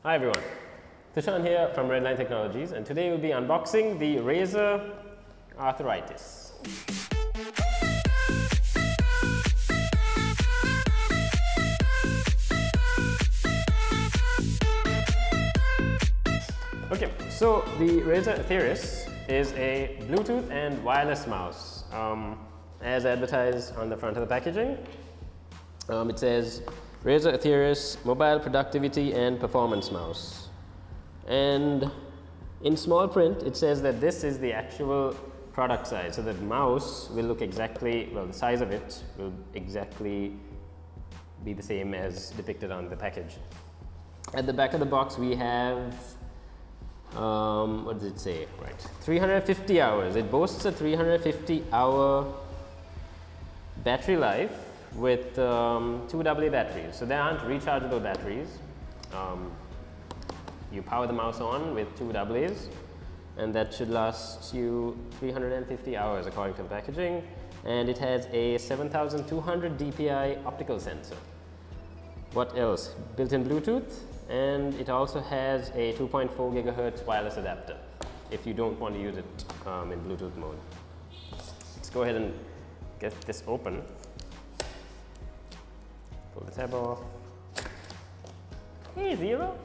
Hi everyone, Tushan here from Redline Technologies, and today we'll be unboxing the Razer Atheris. Okay, so the Razer Atheris is a Bluetooth and wireless mouse, as advertised on the front of the packaging. It says Razer Atheris Mobile Productivity and Performance Mouse, and in small print it says that this is the actual product size, so the mouse will look exactly, well, the size of it will exactly be the same as depicted on the package. At the back of the box we have what does it say? Right, 350 hours. It boasts a 350 hour battery life with 2 AA batteries. So they aren't rechargeable batteries. You power the mouse on with 2 AA's and that should last you 350 hours according to the packaging, and it has a 7200 dpi optical sensor. What else? Built-in Bluetooth, and it also has a 2.4 GHz wireless adapter if you don't want to use it in Bluetooth mode. Let's go ahead and get this open. Pull the tab off. Hey, Zero.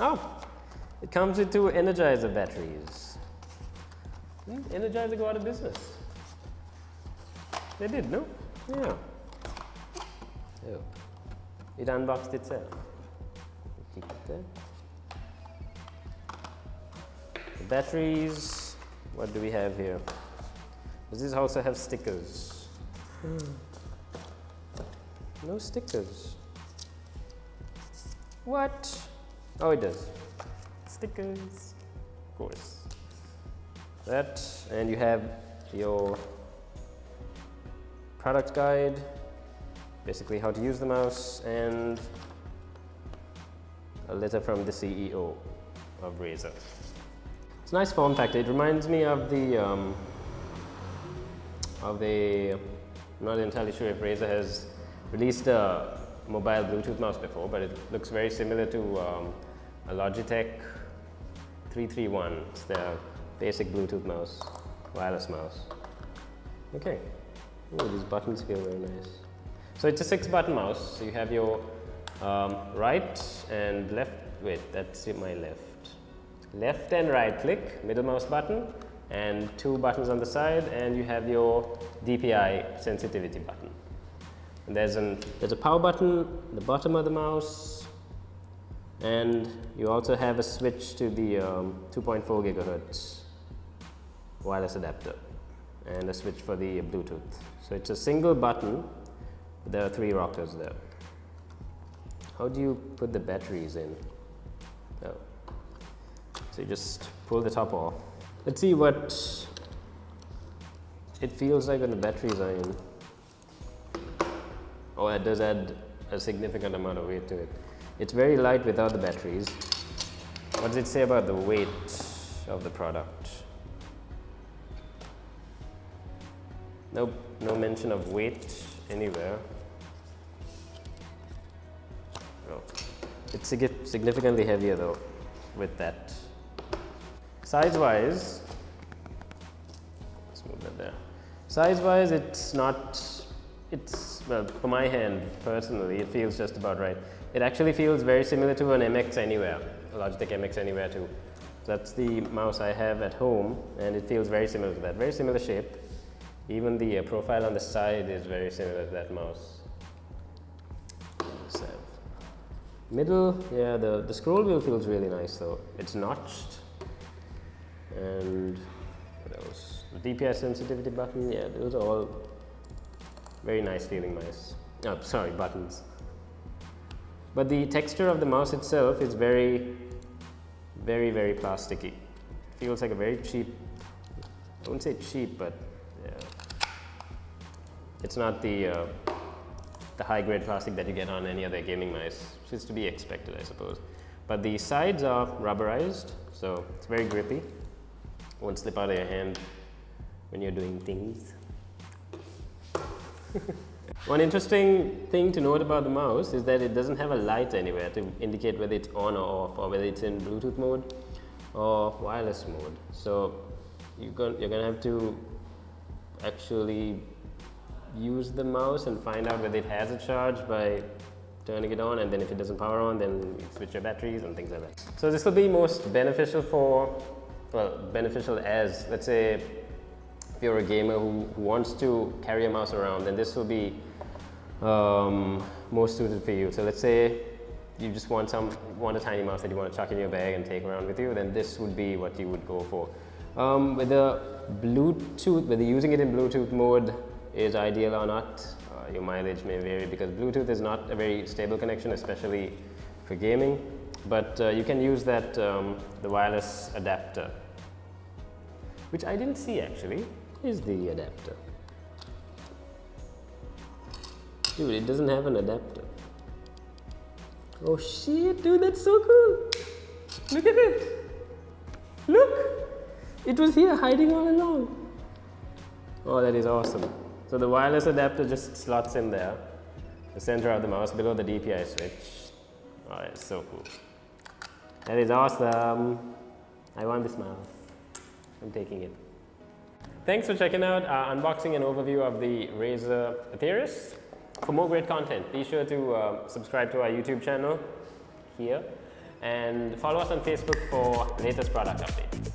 Oh, it comes with 2 Energizer batteries. Energizer go out of business. They did, no? Yeah. Oh. It unboxed itself. Keep it there. The batteries, what do we have here? Does this also have stickers? No stickers. What? Oh, it does. Stickers. Of course. That, and you have your product guide, basically how to use the mouse, and a letter from the CEO of Razer. It's a nice form factor. It reminds me of the I'm not entirely sure if Razer has released a mobile Bluetooth mouse before, but it looks very similar to a Logitech 331. It's their basic Bluetooth mouse, wireless mouse. Okay. Oh, these buttons feel very nice. So it's a 6-button mouse. So you have your right and left. Wait, that's my left. Left and right click, middle mouse button, and 2 buttons on the side, and you have your DPI sensitivity button. And there's a power button at the bottom of the mouse, and you also have a switch to the 2.4 GHz wireless adapter, and a switch for the Bluetooth. So it's a single button. There are 3 rockers there. How do you put the batteries in? Oh. So you just pull the top off. Let's see what it feels like when the batteries are in. Oh, it does add a significant amount of weight to it. It's very light without the batteries. What does it say about the weight of the product? Nope, no mention of weight anywhere. Oh. It's significantly heavier though with that. Size-wise, let's move that there. Size-wise, well, for my hand personally, it feels just about right. It actually feels very similar to an MX Anywhere, a Logitech MX Anywhere 2. That's the mouse I have at home, and it feels very similar to that. Very similar shape. Even the profile on the side is very similar to that mouse. So, middle, yeah, the scroll wheel feels really nice though. It's notched. And what else? The DPI sensitivity button, yeah, those are all very nice feeling mice. Oh, sorry, buttons. But the texture of the mouse itself is very, very, very plasticky. It feels like a very cheap, I wouldn't say cheap, but yeah. It's not the high-grade plastic that you get on any other gaming mice, which is to be expected, I suppose. But the sides are rubberized, so it's very grippy. Won't slip out of your hand when you're doing things. One interesting thing to note about the mouse is that it doesn't have a light anywhere to indicate whether it's on or off, or whether it's in Bluetooth mode or wireless mode. So you're gonna have to actually use the mouse and find out whether it has a charge by turning it on, and then if it doesn't power on, then you switch your batteries and things like that. So this will be most beneficial for, well, beneficial as, let's say, if you're a gamer who wants to carry a mouse around, then this will be most suited for you. So let's say you just want a tiny mouse that you want to chuck in your bag and take around with you, then this would be what you would go for. Whether using it in Bluetooth mode is ideal or not, your mileage may vary, because Bluetooth is not a very stable connection, especially for gaming. But you can use that the wireless adapter, which I didn't see actually. Is the adapter. Dude, it doesn't have an adapter. Oh shit, dude, that's so cool. Look at it. Look, it was here hiding all along. Oh, that is awesome. So the wireless adapter just slots in there, the center of the mouse below the DPI switch. Oh, it's so cool. That is awesome. I want this mouse. I'm taking it. Thanks for checking out our unboxing and overview of the Razer Atheris. For more great content, be sure to subscribe to our YouTube channel here and follow us on Facebook for latest product updates.